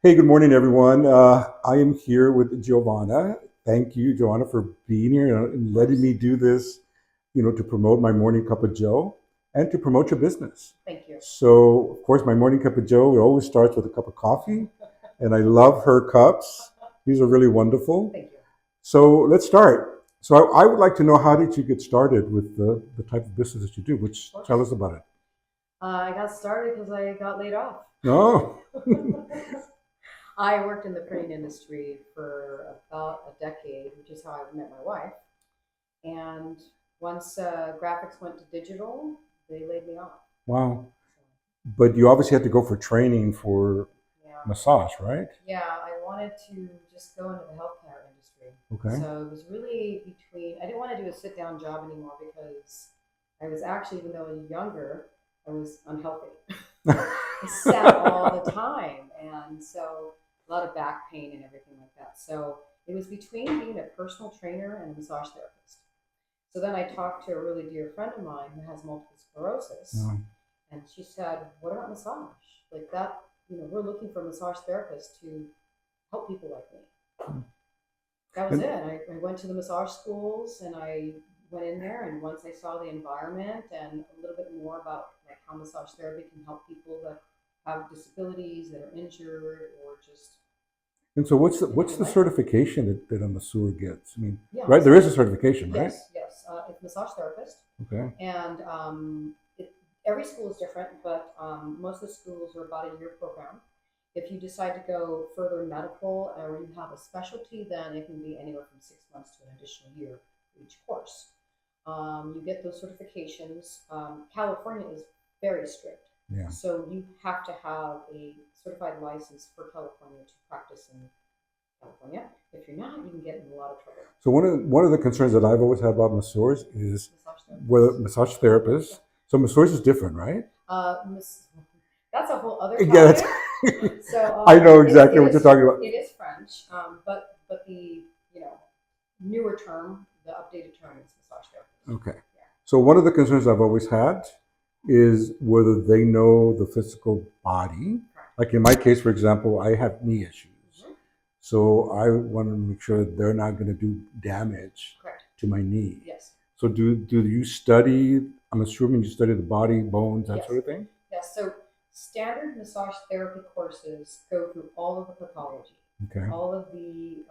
Hey, good morning, everyone. I am here with Giovanna. Thank you, Giovanna, for being here and Of letting course. me do this, to promote my morning cup of Joe and to promote your business. Thank you. So, of course, my morning cup of Joe, it always starts with a cup of coffee, and I love her cups. These are really wonderful. Thank you. So, let's start. So, I would like to know, how did you get started with the type of business that you do? Of Which tell course. us about it. I got started because I got laid off. Oh, I worked in the printing industry for about a decade, which is how I met my wife. And once graphics went to digital, they laid me off. wow. But you obviously had to go for training for Yeah. massage, right? Yeah, I wanted to just go into the healthcare industry. Okay. So it was really between, I didn't want to do a sit down job anymore because I was actually, even though I was younger, I was unhealthy. I sat all the time. And so a lot of back pain and everything like that. So it was between being a personal trainer and a massage therapist. So then I talked to a really dear friend of mine who has multiple sclerosis. No. And she said, "What about massage? Like that, we're looking for massage therapists to help people like me." That was it. And, I went to the massage schools and I went in there. And once I saw the environment and a little bit more about like how massage therapy can help people that have disabilities, that are injured, or just and so living what's their the life. certification that a masseur gets? I mean, Yeah, right? There is a certification, right? yes. It's massage therapist, Okay. and every school is different, but most of the schools are about a year program. If you decide to go further medical or you have a specialty, then it can be anywhere from 6 months to an additional year for each course. You get those certifications. California is very strict. Yeah. So you have to have a certified license for California to practice in California. If you're not, you can get in a lot of trouble. So one of the concerns that I've always had about masseurs is Massage whether therapists. massage therapists. So masseurs is different, right? Uh, that's a whole other Yeah, topic. So I know it exactly what you're is talking about. it is French, but the newer term, the updated term is massage therapist. Okay. Yeah, So one of the concerns I've always had is whether they know the physical body. correct. Like in my case, for example, I have knee issues. Mm-hmm. So I want to make sure that they're not going to do damage Correct. to my knee. Yes. So do you study? I'm assuming you study the body, bones, that Yes. sort of thing. Yes. So standard massage therapy courses go through all of the pathology, Okay. all of the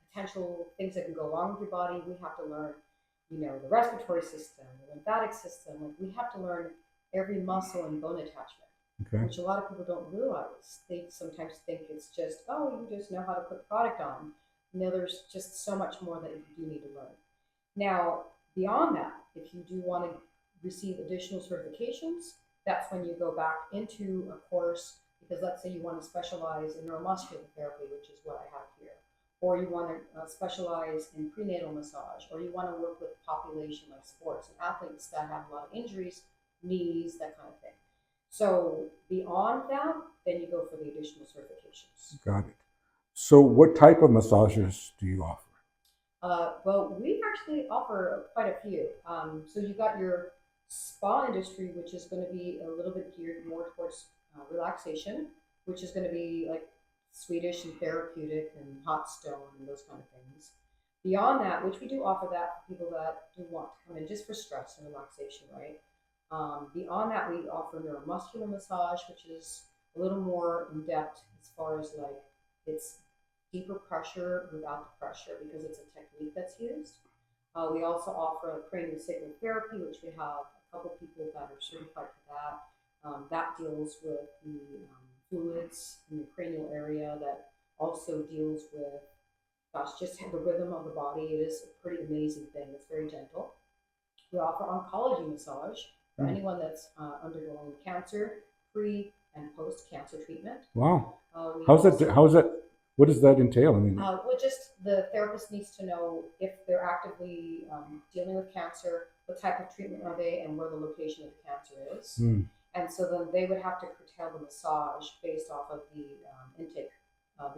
potential things that can go wrong with your body. We have to learn, the respiratory system, the lymphatic system. Like we have to learn every muscle and bone attachment, Okay. which a lot of people don't realize. They sometimes think it's just, oh, you just know how to put product on. No, there's just so much more that you do need to learn. Now, beyond that, if you do want to receive additional certifications, that's when you go back into a course because let's say you want to specialize in neuromuscular therapy, which is what I have here, or you want to specialize in prenatal massage, or you want to work with population like sports and athletes that have a lot of injuries, knees, that kind of thing. So beyond that, then you go for the additional certifications. Got it. So what type of massages do you offer? Well, we actually offer quite a few. So you got your spa industry, which is going to be a little bit geared more towards relaxation, which is going to be like Swedish and therapeutic and hot stone and those kind of things. Beyond that, which we do offer that for people that do want to come in just for stress and relaxation, right? Beyond that, we offer neuromuscular massage, which is a little more in depth as far as like it's deeper pressure without the pressure because it's a technique that's used. We also offer a cranial sacral therapy, which we have a couple people that are certified for that. That deals with the fluids in the cranial area. That also deals with, gosh, just the rhythm of the body. It is a pretty amazing thing. It's very gentle. We offer oncology massage for Oh, anyone that's undergoing cancer, pre and post cancer treatment. wow. We How's that? also How's that? What does that entail? I mean, well, just the therapist needs to know if they're actively dealing with cancer, what type of treatment are they, and where the location of the cancer is. hmm. And so then they would have to curtail the massage based off of the intake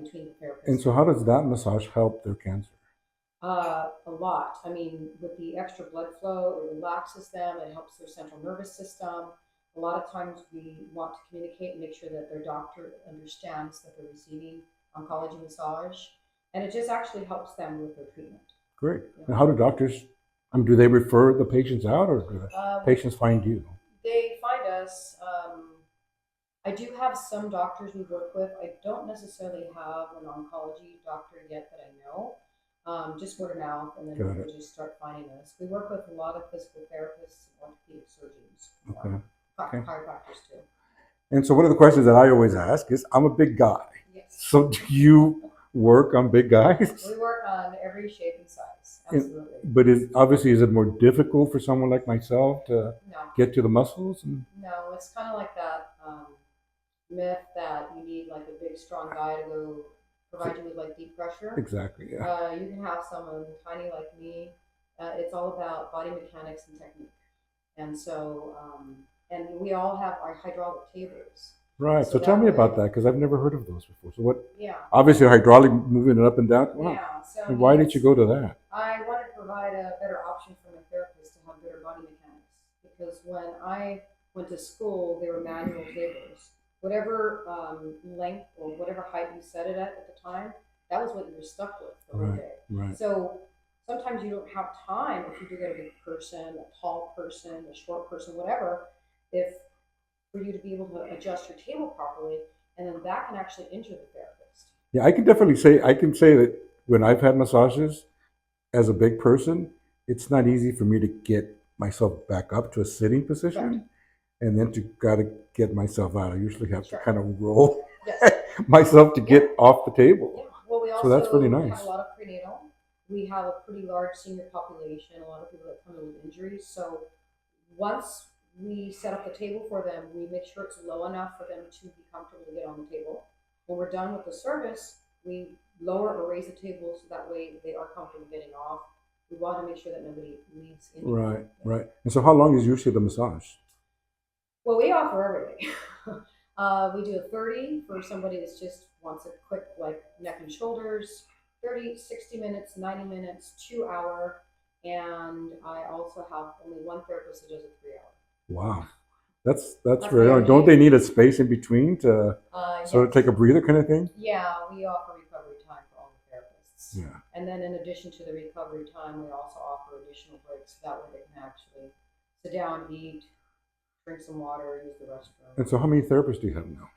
between the And therapist. so how does that massage help their cancer? A lot. I mean, with the extra blood flow, it relaxes them. It helps their central nervous system. A lot of times we want to communicate and make sure that their doctor understands that they're receiving oncology massage, and it just actually helps them with their treatment. Great. Yeah. And how do doctors, do they refer the patients out, or do the patients find you? They find us. I do have some doctors we work with. I don't necessarily have an oncology doctor yet that I know. Just word of mouth, and then Got people it. just start finding us. We work with a lot of physical therapists and orthopedic surgeons, Okay. Okay. chiropractors too. And so one of the questions that I always ask is, I'm a big guy. Yes. So do you work on big guys? We work on every shape and size. And- Absolutely. But is it more difficult for someone like myself to No, get to the muscles? And no, it's kind of like that myth that you need like a big, strong guy to go provide you with like deep pressure. exactly, yeah. You can have someone tiny like me. It's all about body mechanics and technique. And so, and we all have our hydraulic tables. Right. So So tell that me way, about that, because I've never heard of those before. So what? yeah, Obviously, hydraulic moving it up and down. Wow. yeah. So And why did you go to that? I wanted to provide a better option for my therapist to have better body mechanics, because when I went to school, they were manual tables. Whatever length or whatever height you set it at the time, that was what you were stuck with the whole Right. day. Right. So sometimes you don't have time if you do get a big person, a tall person, a short person, whatever, if for you to be able to adjust your table properly, and then that can actually injure the therapist. Yeah, I can say that when I've had massages as a big person, it's not easy for me to get myself back up to a sitting position. Correct. And then to gotta get myself out. I usually have Sure. to kind of roll Yes. myself to get Yeah. off the table. Yeah. Well, we So that's really also nice. have a lot of prenatal. We have a pretty large senior population, a lot of people that come in with injuries. So once we set up the table for them, we make sure it's low enough for them to be comfortable to get on the table. When we're done with the service, we lower or raise the table so that way they are comfortable getting off. We want to make sure that nobody leaves injured. Right, right. And so how long is usually the massage? Well, we offer everything. We do a 30 for somebody that's just wants a quick, like neck and shoulders, 30, 60 minutes, 90 minutes, 2 hour. And I also have only one therapist that does a 3 hour. Wow. That's That's very the long. idea. Don't they need a space in between to sort of Yes. take a breather kind of thing? Yeah, we offer recovery time for all the therapists. Yeah. And then in addition to the recovery time, we also offer additional breaks. That way they can actually sit down, eat, drink some water, use the restroom. And so how many therapists do you have now?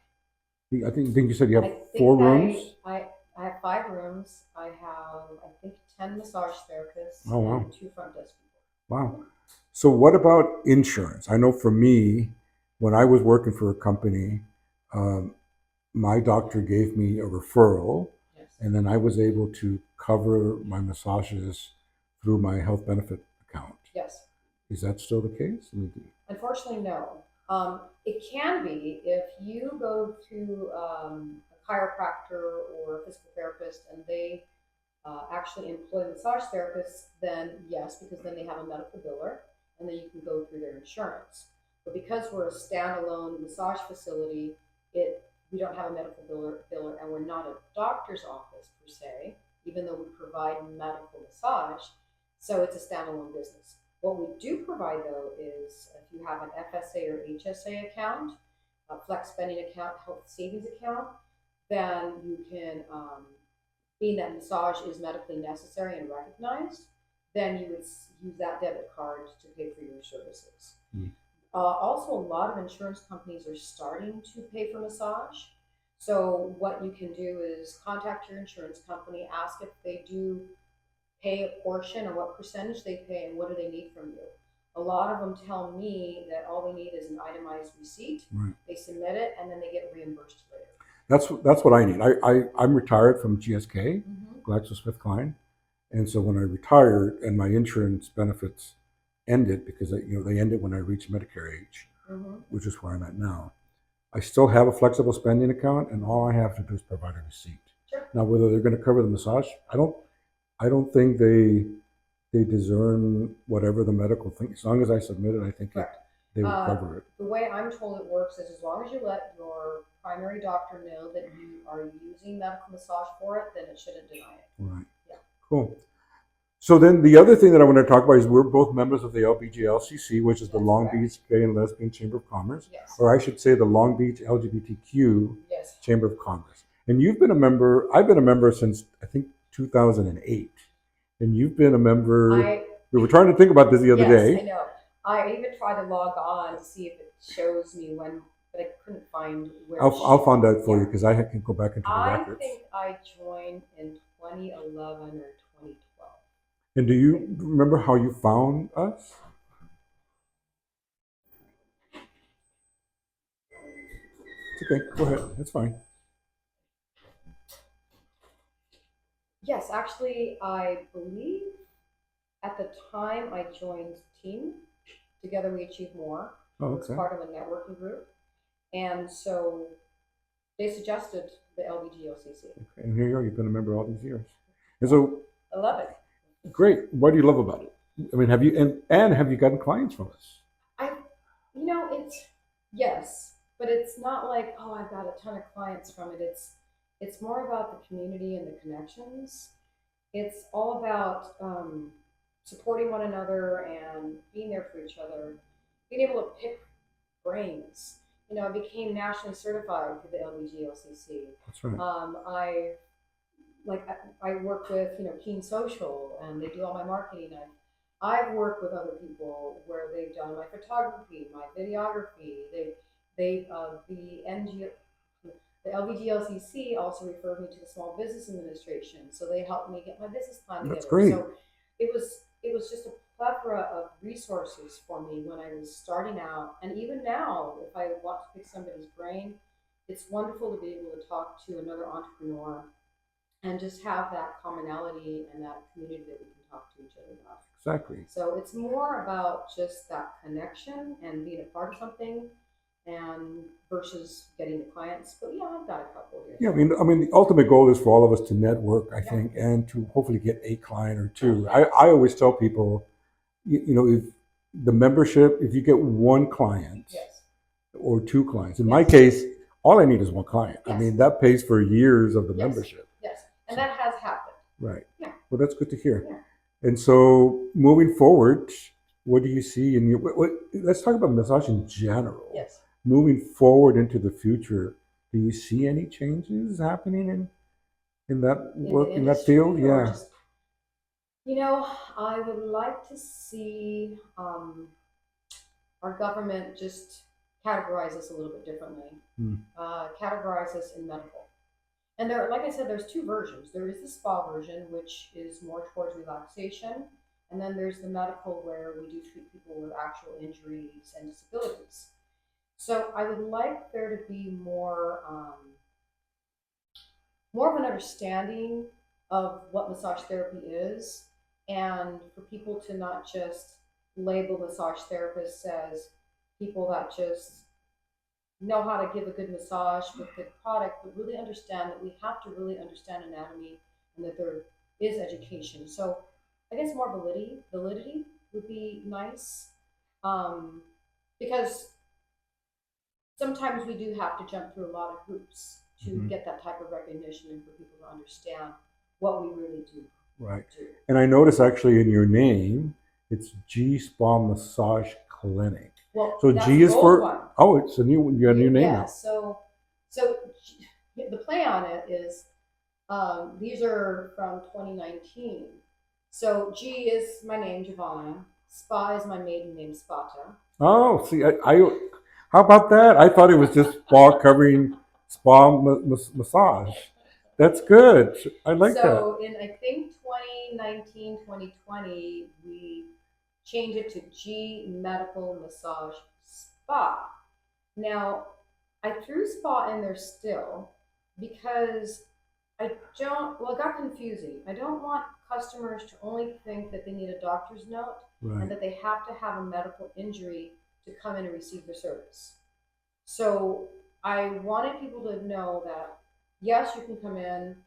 I think you said you I have think 4 rooms? I have 5 rooms. I have, I think, 10 massage therapists Oh, wow. and 2 front desk people. Wow. So what about insurance? I know for me, when I was working for a company, um, my doctor gave me a referral, Yes. and then I was able to cover my massages through my health benefit account. Yes. Is that still the case? Unfortunately, no. It can be if you go to a chiropractor or a physical therapist and they actually employ massage therapists, then yes, because then they have a medical biller and then you can go through their insurance. But because we're a standalone massage facility, we don't have a medical biller and we're not a doctor's office per se, even though we provide medical massage. So it's a standalone business. What we do provide though is if you have an FSA or HSA account, a flex spending account, health savings account, then you can, being that massage is medically necessary and recognized, then you would use that debit card to pay for your services. Mm. Also, a lot of insurance companies are starting to pay for massage. So what you can do is contact your insurance company, ask if they do pay a portion or what percentage they pay and what do they need from you. A lot of them tell me that all they need is an itemized receipt. Right. They submit it and then they get reimbursed later. That's what I need. I'm retired from GSK, Mm-hmm. GlaxoSmithKline, and so when I retired and my insurance benefits ended because they ended when I reached Medicare age, Mm-hmm. which is where I'm at now. I still have a flexible spending account, and all I have to do is provide a receipt. Sure. Now, whether they're going to cover the massage, I don't think they discern whatever the medical thing. As long as I submit it, I think they will cover it. The way I'm told it works is as long as you let your primary doctor know that you are using medical massage for it, then it shouldn't deny it. Right. Yeah. Cool. So then the other thing that I want to talk about is we're both members of the LBGLCC, which is the That's Long correct. Beach Gay and Lesbian Chamber of Commerce, Yes. or I should say the Long Beach LGBTQ Yes. Chamber of Commerce. And you've been a member, I've been a member since I think 2008. And you've been a member, we were trying to think about this the other yes, day. I know. I even tried to log on to see if it shows me when, but I couldn't find where. I'll find that for Yeah. you because I can go back into the I records. think I joined in 2011 or 2012. And do you remember how you found us? It's okay, go ahead, that's fine. Yes, actually, I believe at the time I joined Team, Together We Achieve More. Oh, It was okay. part of a networking group. And so they suggested the LBGOCC. Okay. And here you are, you've been a member all these years. And so, I love it. great. What do you love about it? I mean, have you and have you gotten clients from us? I, it's, yes, but it's not like, oh, I've got a ton of clients from it. It's more about the community and the connections. It's all about supporting one another and being there for each other, being able to pick brains. I became nationally certified through the LBGLCC. That's right. I work with Keen Social, and they do all my marketing. I've worked with other people where they've done my photography, my videography. The LBGLCC also referred me to the Small Business Administration, so they helped me get my business plan together. That's great. So it was just a plethora of resources for me when I was starting out, and even now, if I want to pick somebody's brain, it's wonderful to be able to talk to another entrepreneur and just have that commonality and that community that we can talk to each other about. Exactly. So it's more about just that connection and being a part of something, and versus getting the clients. But yeah, I've got a couple here. Yeah, I mean, the ultimate goal is for all of us to network, I think, and to hopefully get a client or two. I always tell people, if the membership, if you get one client Yes. or two clients, in my case, all I need is one client. I Yes. mean, that pays for years of the Yes. membership. Yes, and that has happened. Right. Yeah. Well, that's good to hear. Yeah. And so, moving forward, what do you see in your? Let's talk about massage in general. Yes. Moving forward into the future, do you see any changes happening in that work in that field? Yeah. Just, I would like to see our government just categorize us a little bit differently. Categorize us in medical. And there, like I said, there's two versions. There is the spa version, which is more towards relaxation, and then there's the medical, where we do treat people with actual injuries and disabilities. So I would like there to be more of an understanding of what massage therapy is, and for people to not just label massage therapists as people that just know how to give a good massage with good product, but really understand that we have to really understand anatomy, and that there is education. So I guess more validity would be nice, because sometimes we do have to jump through a lot of hoops to get that type of recognition, and for people to understand what we really do. Right. And I notice actually in your name, it's G Spa Massage Clinic. Well, so that's G the is old for one. Oh, it's a new one. You got a new name Yeah. now. So the play on it is these are from 2019. So G is my name, Giovanna. Spa is my maiden name, Spata. Oh, see, how about that? I thought it was just spa covering massage. That's good. I like that. So in, I think, 2019, 2020, we changed it to G Medical Massage Spa. Now, I threw spa in there still because it got confusing. I don't want customers to only think that they need a doctor's note and Right. that they have to have a medical injury to come in and receive their service. So I wanted people to know that, yes, you can come in.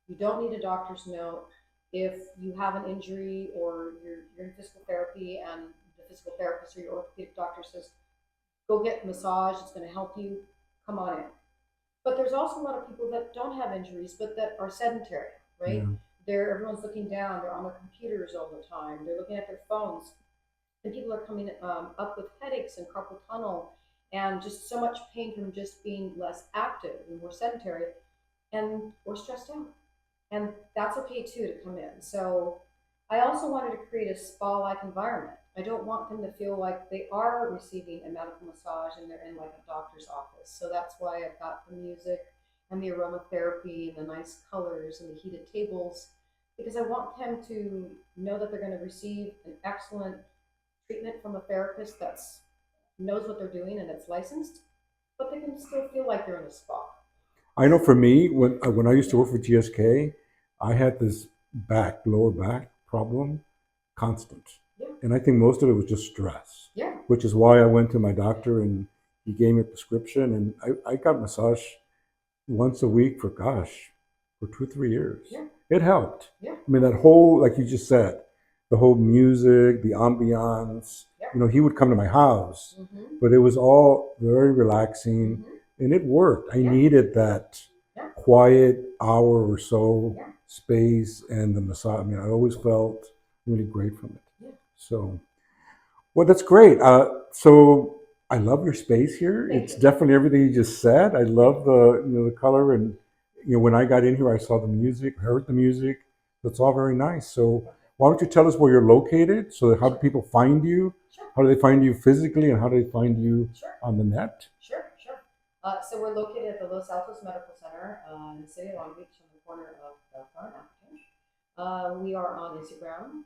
You don't need a doctor's note. If you have an injury, or you're in physical therapy and the physical therapist or your orthopedic doctor says, go get a massage, it's going to help you, come on in. But there's also a lot of people that don't have injuries, but that are sedentary, right? Yeah. everyone's looking down. They're on their computers all the time. They're looking at their phones, and people are coming up with headaches and carpal tunnel, and just so much pain from just being less active and more sedentary, and we're stressed out, and that's okay too to come in. So I also wanted to create a spa-like environment. I don't want them to feel like they are receiving a medical massage and they're in like a doctor's office. So that's why I've got the music and the aromatherapy and the nice colors and the heated tables, because I want them to know that they're going to receive an excellent treatment from a therapist that's knows what they're doing and that's licensed, but they can still feel like they're in a spa. I know for me, when I used to work for GSK, I had this lower back problem, constant. Yeah. And I think most of it was just stress, Yeah. which is why I went to my doctor and he gave me a prescription. And I got massage once a week for 2, 3 years. Yeah. It helped. Yeah. I mean, that whole, like you just said, the whole music, the ambiance, Yeah. he would come to my house, Mm-hmm. but it was all very relaxing Mm-hmm. and it worked. I Yeah. needed that Yeah. quiet hour or so Yeah. space and the massage. I mean, I always felt really great from it. Yeah. So, well, that's great. So I love your space here. Thank It's you. definitely everything you just said. I love the color, and when I got in here, I saw the music, heard the music. That's all very nice. So why don't you tell us where you're located? So how do people find you? Sure. How do they find you physically, and how do they find you Sure. on the net? Sure. Sure. So we're located at the Los Altos Medical Center in the city of Long Beach on the corner of Bellflower and Appleton. We are on Instagram.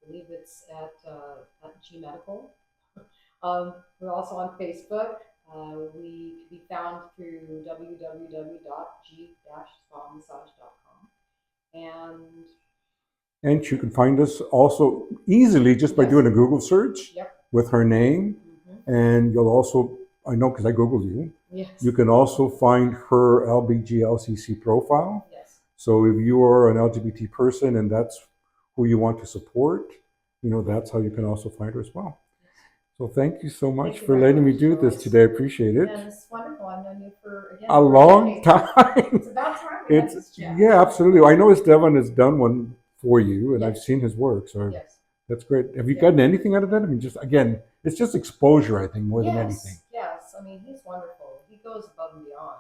I believe it's at G Medical. We're also on Facebook. We can be found through www.g-spamassage.com. And you can find us also easily just by Yes. doing a Google search Yep. with her name. Mm-hmm. And you'll also, I know because I Googled you, Yes. you can also find her LBGLCC profile. Yes. So if you are an LGBT person and that's who you want to support, that's how you can also find her as well. So thank you so much Thank you for very letting me much, do this Joyce. today. I appreciate it. And it's wonderful. I've known you for A long decades. time. It's about time we had this chat. Yeah, absolutely. I know Esteban has done one for you, and I've Yes. seen his work. So Yes. that's great. Have you Yeah. gotten anything out of that? I mean, just again, it's just exposure, I think, more than anything. Yes. I mean, he's wonderful. He goes above and beyond.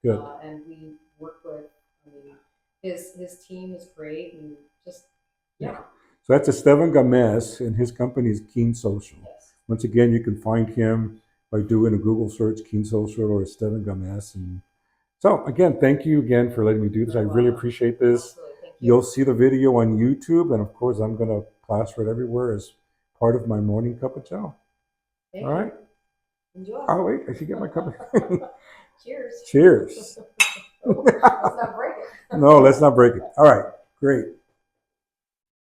Good. And we work with. I mean, his team is great, and just Yeah. So that's Esteban Gamez, and his company is Keen Social. Yes. Once again, you can find him by doing a Google search, Keen Social or Esteban Gamez. And so again, thank you again for letting me do this. I really appreciate this. Absolutely. Thank you. You'll see the video on YouTube, and of course, I'm going to plaster it everywhere as part of my morning cup of joe. Thank All right. you. Enjoy. Oh wait, I should get my cup. Cheers. Cheers. Let's not break it. No, let's not break it. All right, great.